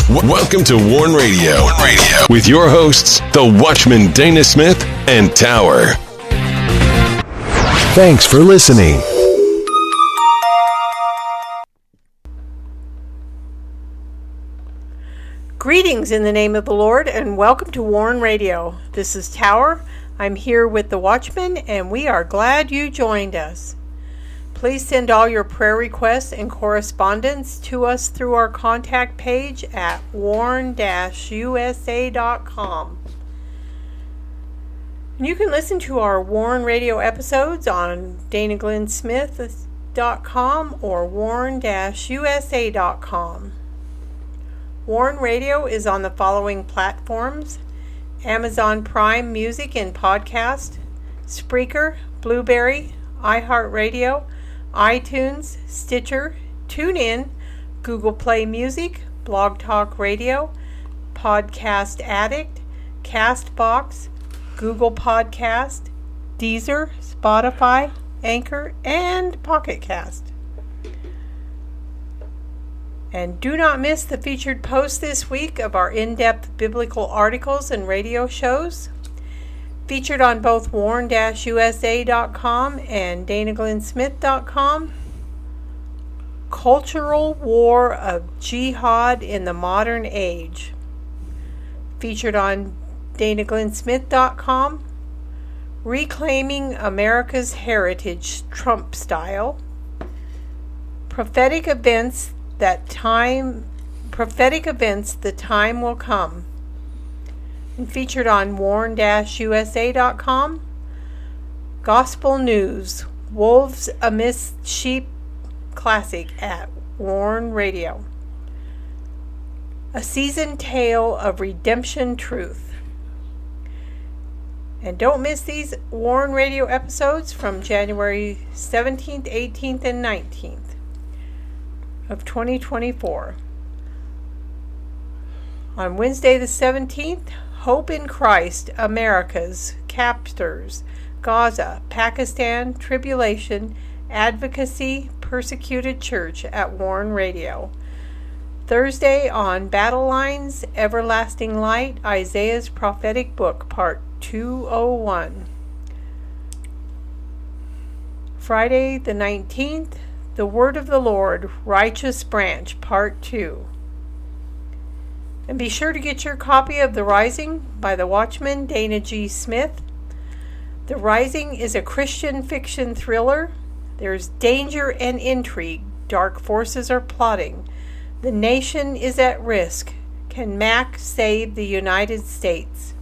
Welcome to Warn Radio. With your hosts, the Watchman Dana Smith and Tower. Thanks for listening. Greetings in the name of the Lord and welcome to Warn Radio. This is Tower. I'm here with the Watchman and we are glad you joined us. Please send all your prayer requests and correspondence to us through our contact page at warn-usa.com. And you can listen to our Warn Radio episodes on danaglennsmith.com or warn-usa.com. Warn Radio is on the following platforms: Amazon Prime Music and Podcast, Spreaker, Blueberry, iHeartRadio, iTunes, Stitcher, TuneIn, Google Play Music, Blog Talk Radio, Podcast Addict, Castbox, Google Podcast, Deezer, Spotify, Anchor, and Pocket Cast. And do not miss the featured post this week of our in-depth biblical articles and radio shows, featured on both warn-usa.com and danaglennsmith.com. Cultural War of Jihad in the Modern Age, featured on danaglennsmith.com. Reclaiming America's Heritage Trump Style. Prophetic events, the time will come, and featured on warn-usa.com. Gospel News, Wolves Amidst Sheep Classic at Warn Radio. A Seasoned Tale of Redemption Truth. And don't miss these Warn Radio episodes from January 17th, 18th, and 19th of 2024. On Wednesday the 17th, Hope in Christ, America's Captors, Gaza, Pakistan, Tribulation, Advocacy, Persecuted Church at Warn Radio. Thursday on Battle Lines, Everlasting Light, Isaiah's Prophetic Book, Part 201. Friday the 19th, The Word of the Lord, Righteous Branch, Part 2. And be sure to get your copy of The Rising by the Watchman Dana G. Smith. The Rising is a Christian fiction thriller. There's danger and intrigue. Dark forces are plotting. The nation is at risk. Can Mac save the United States?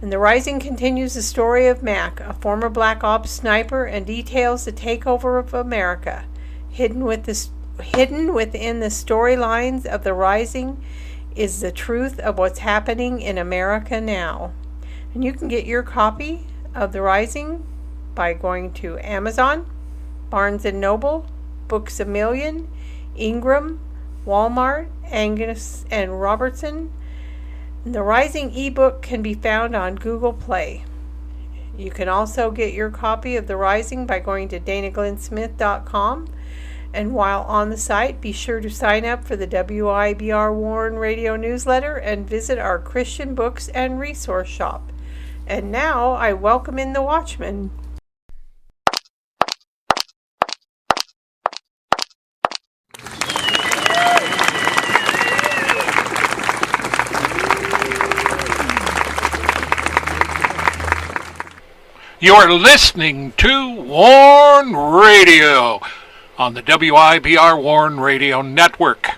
And The Rising continues the story of Mac, a former Black Ops sniper, and details the takeover of America. Hidden within the storylines of The Rising is the truth of what's happening in America now. And you can get your copy of The Rising by going to Amazon, Barnes & Noble, Books A Million, Ingram, Walmart, Angus & Robertson. And The Rising ebook can be found on Google Play. You can also get your copy of The Rising by going to danaglennsmith.com. And while on the site, be sure to sign up for the WIBR Warn Radio newsletter and visit our Christian books and resource shop. And now I welcome in the Watchman. You're listening to Warn Radio on the WIBR Warn Radio Network.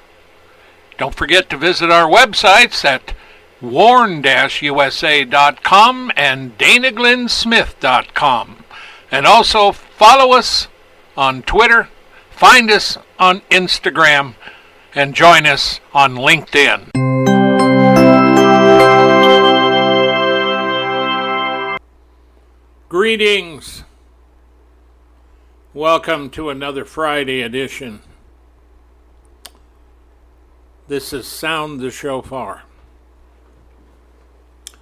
Don't forget to visit our websites at warn-usa.com and danaglennsmith.com. And also follow us on Twitter, find us on Instagram, and join us on LinkedIn. Greetings. Welcome to another Friday edition. This is Sound the Shofar.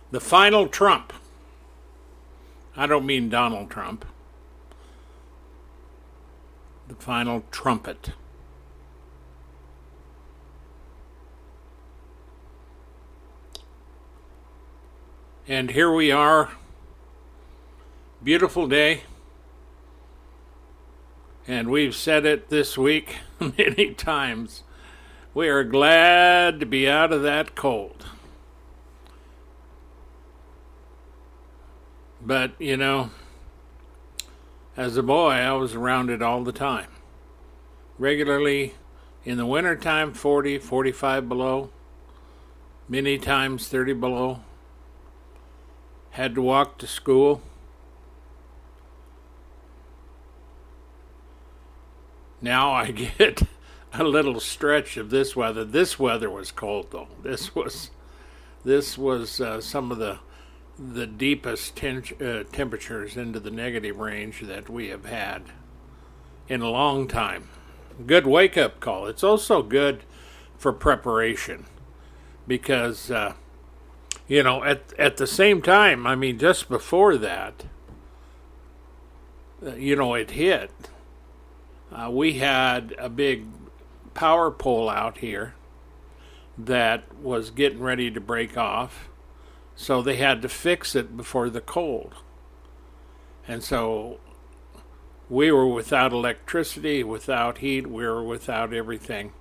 The final Trump. I don't mean Donald Trump. The final trumpet. And here we are, beautiful day, and we've said it this week many times. We are glad to be out of that cold. But, you know, as a boy, I was around it all the time. Regularly, in the wintertime, 40, 45 below, many times 30 below. Had to walk to school. Now I get a little stretch of this weather. This weather was cold, though. This was some of the deepest temperatures into the negative range that we have had in a long time. Good wake-up call. It's also good for preparation because, you know, at the same time, I mean, just before that, you know, it hit. We had a big power pole out here that was getting ready to break off, so they had to fix it before the cold. And so we were without electricity, without heat, we were without everything.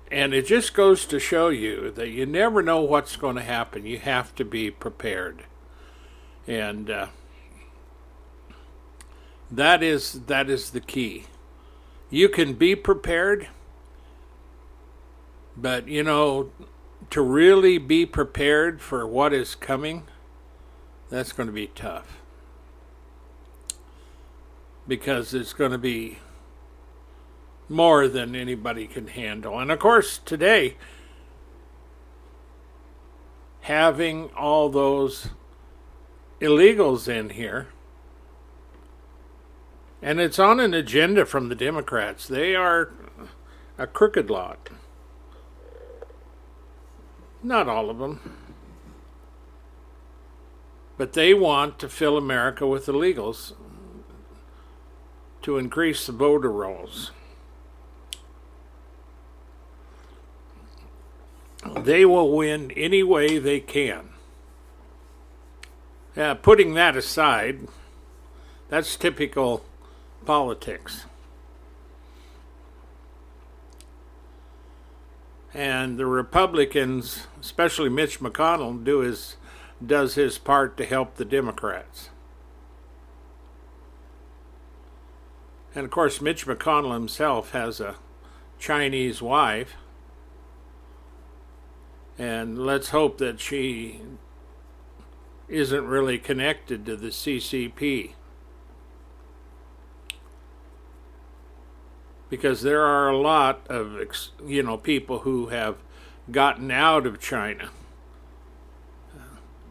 And it just goes to show you that you never know what's going to happen. You have to be prepared. And that is the key. You can be prepared, but, you know, to really be prepared for what is coming, that's going to be tough. Because it's going to be more than anybody can handle. And of course, today, having all those illegals in here, and it's on an agenda from the Democrats. They are a crooked lot. Not all of them. But they want to fill America with illegals to increase the voter rolls. They will win any way they can. Putting that aside, that's typical politics. And the Republicans, especially Mitch McConnell, does his part to help the Democrats. And of course, Mitch McConnell himself has a Chinese wife. And let's hope that she isn't really connected to the CCP. Because there are a lot of, you know, people who have gotten out of China.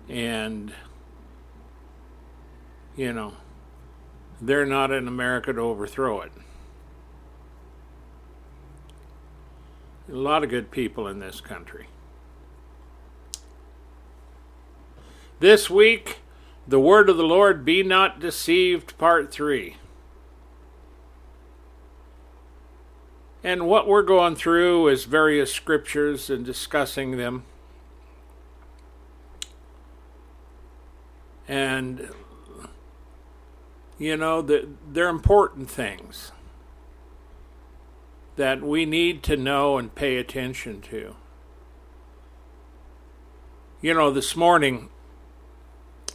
And, you know, they're not in America to overthrow it. A lot of good people in this country. This week, the word of the Lord, Be Not Deceived, Part 3. And what we're going through is various scriptures and discussing them. And, you know, they're important things that we need to know and pay attention to. You know, this morning,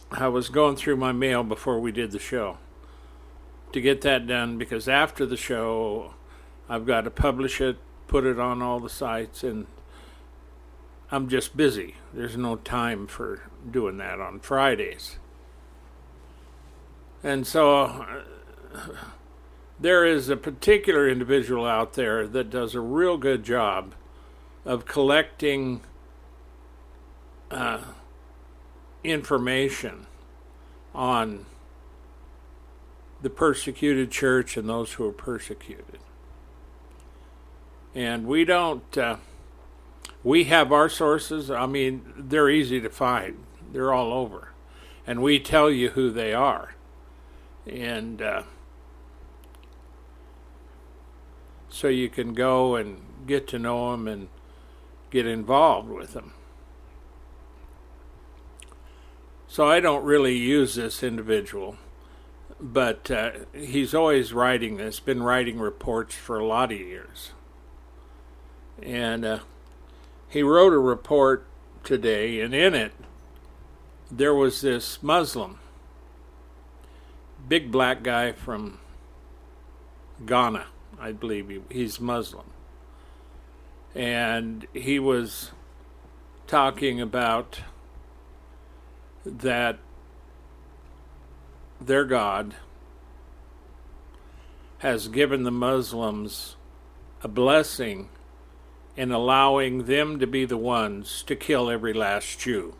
I was going through my mail before we did the show to get that done, because after the show, I've got to publish it, put it on all the sites, and I'm just busy. There's no time for doing that on Fridays. And so there is a particular individual out there that does a real good job of collecting information on the persecuted church and those who are persecuted. And we don't, we have our sources. I mean, they're easy to find. They're all over. And we tell you who they are. And so you can go and get to know them and get involved with them. So I don't really use this individual, but he's always writing this, been writing reports for a lot of years. And he wrote a report today, and in it, there was this Muslim, big black guy from Ghana, I believe he's Muslim. And he was talking about that their God has given the Muslims a blessing in allowing them to be the ones to kill every last Jew.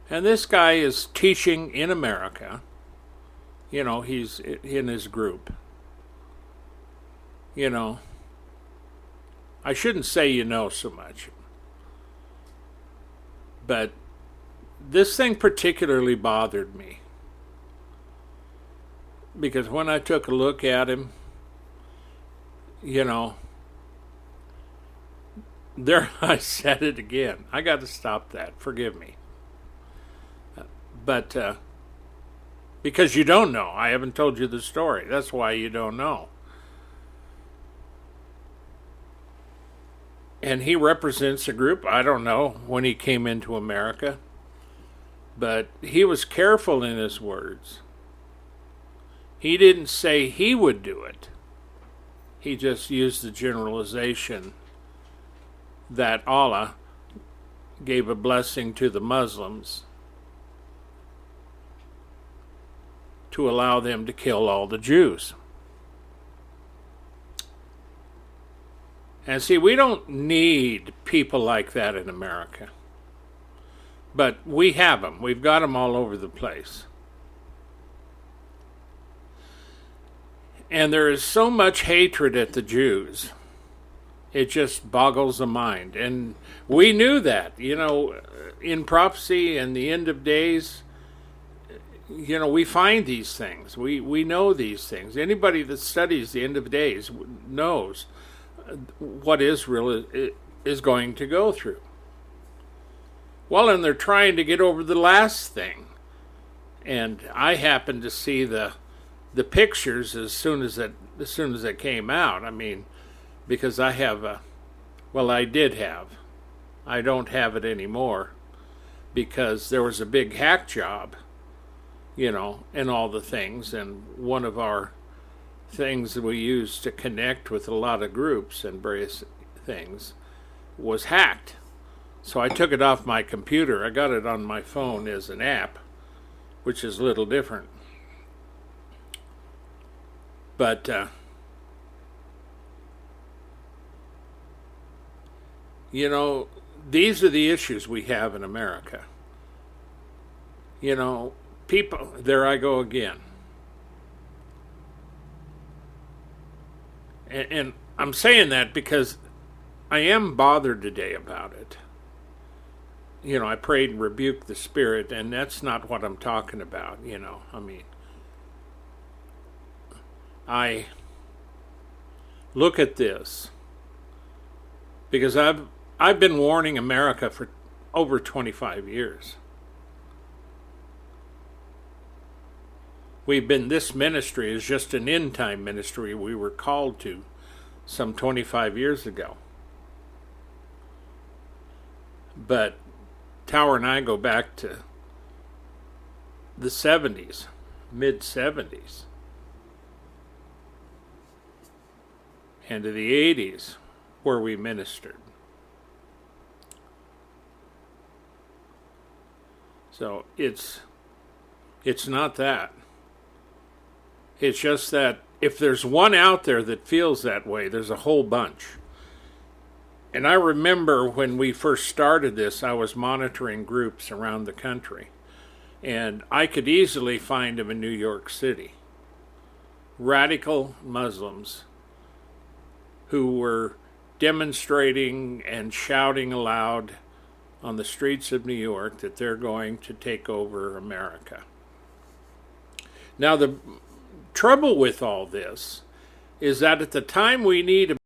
And this guy is teaching in America. You know, he's in his group. You know, I shouldn't say you know so much. But this thing particularly bothered me. Because when I took a look at him, you know, there I said it again. I got to stop that. Forgive me. But because you don't know. I haven't told you the story. That's why you don't know. And he represents a group, I don't know when he came into America, but he was careful in his words. He didn't say he would do it. He just used the generalization that Allah gave a blessing to the Muslims to allow them to kill all the Jews. And see, we don't need people like that in America. But we have them. We've got them all over the place. And there is so much hatred at the Jews. It just boggles the mind. And we knew that, you know, in prophecy and the end of days, you know, we find these things. We know these things. Anybody that studies the end of days knows what Israel is going to go through. Well, and they're trying to get over the last thing. And I happened to see the pictures as soon as it came out. I mean, because I have I did have. I don't have it anymore because there was a big hack job, you know, and all the things. And one of our things that we use to connect with a lot of groups and various things was hacked. So I took it off my computer. I got it on my phone as an app, which is a little different. But you know, these are the issues we have in America. You know, people, there I go again. And I'm saying that because I am bothered today about it. You know, I prayed and rebuked the spirit, and that's not what I'm talking about, you know. I mean, I look at this because I've been warning America for over 25 years. This ministry is just an end time ministry we were called to some 25 years ago. But Tower and I go back to the 70s, mid 70s, and to the 80s where we ministered. So it's not that. It's just that if there's one out there that feels that way, there's a whole bunch. And I remember when we first started this, I was monitoring groups around the country. And I could easily find them in New York City. Radical Muslims who were demonstrating and shouting aloud on the streets of New York that they're going to take over America. Now, the trouble with all this is that at the time we need